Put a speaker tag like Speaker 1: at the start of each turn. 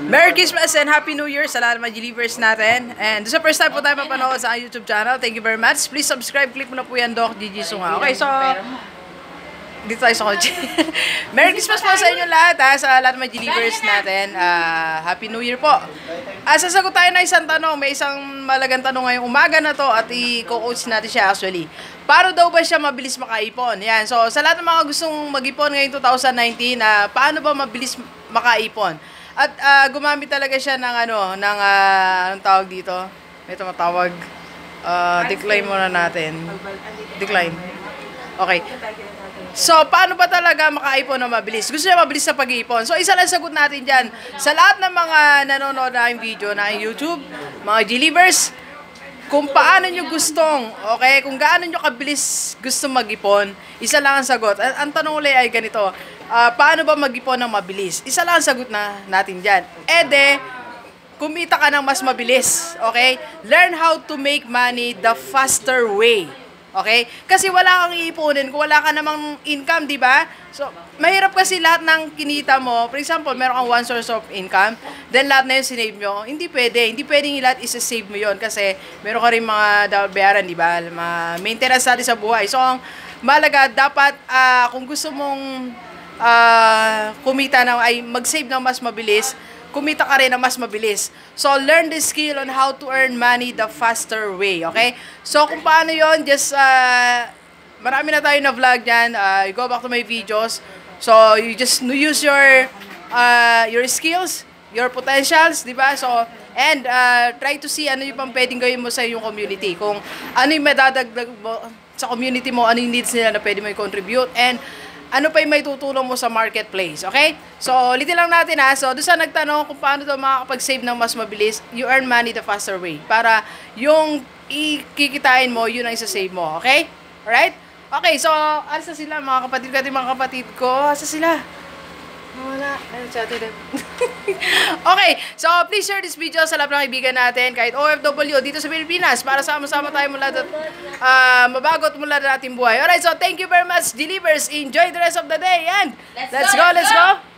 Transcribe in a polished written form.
Speaker 1: Merry Christmas and Happy New Year sa lahat ng mga believers natin. And sa first time po tayo mapanood sa YouTube channel, thank you very much. Please subscribe, click mo na po yan, Doc Gigi Sunga. Okay, so dito tayo sa kotse. Merry Christmas po sa inyo lahat, ha, sa lahat ng mga believers natin. Happy New Year po. Sasagot tayo na isang tanong. May isang malagang tanong ngayong umaga na to at i-coach natin siya actually. Paano daw ba siya mabilis maka-ipon? Yan. So, sa lahat ng mga gustong mag-ipon ngayong 2019, paano ba mabilis maka-ipon? At gumamit talaga siya ng anong tawag dito? Ito matawag. Decline muna natin. Decline. Okay. So, paano ba talaga maka-ipon na mabilis? Gusto niya mabilis sa pag-iipon. So, isa lang sagot natin dyan. Sa lahat ng mga nanonood na yung video na YouTube, mga G-Livers, kung paano nyo gustong, okay, kung gaano nyo kabilis gusto mag-ipon, isa lang ang sagot. Ang tanong ulit ay ganito, paano ba mag-ipon ng mabilis? Isa lang ang sagot na natin dyan. Kumita ka ng mas mabilis, okay? Learn how to make money the faster way. Okay? Kasi wala kang iipunin kung wala ka namang income, di ba? So, mahirap kasi lahat ng kinita mo. For example, meron kang one source of income, then lahat na yun sinave mo. Hindi pwede. Hindi pwedeng lahat isa-save mo yun kasi meron ka rin mga bayaran, di ba? Maintenance natin sa buhay. So, ang malaga, dapat kung gusto mong kumita ay mag-save ng mas mabilis, kumita ka rin na mas mabilis. So, learn the skill on how to earn money the faster way, okay? So, kung paano yon, just, marami na tayo na vlog dyan. You go back to my videos. So, you just use your skills, your potentials, di ba? So, and try to see ano yung pang pwedeng gawin mo sa iyong community. Kung ano yung madadagdag mo sa community mo, ano yung needs nila na pwede mo i-contribute, and ano pa yung may tutulong mo sa marketplace, okay? So, ulitin lang natin ha. So, doon sa nagtanong kung paano daw makakapag-save ng mas mabilis, you earn money the faster way. Para yung ikikitain mo, yun ang isa-save mo, okay? Alright? Okay, so, alsa sila mga kapatid ko. Alsa sila? Wala. Okay, so please share this video sa lahat ng kaibigan natin, kahit OFW dito sa Pilipinas, para sama-sama tayo mula at mabagot mula na ating buhay. Alright, so thank you very much, Delivers. Enjoy the rest of the day and let's go!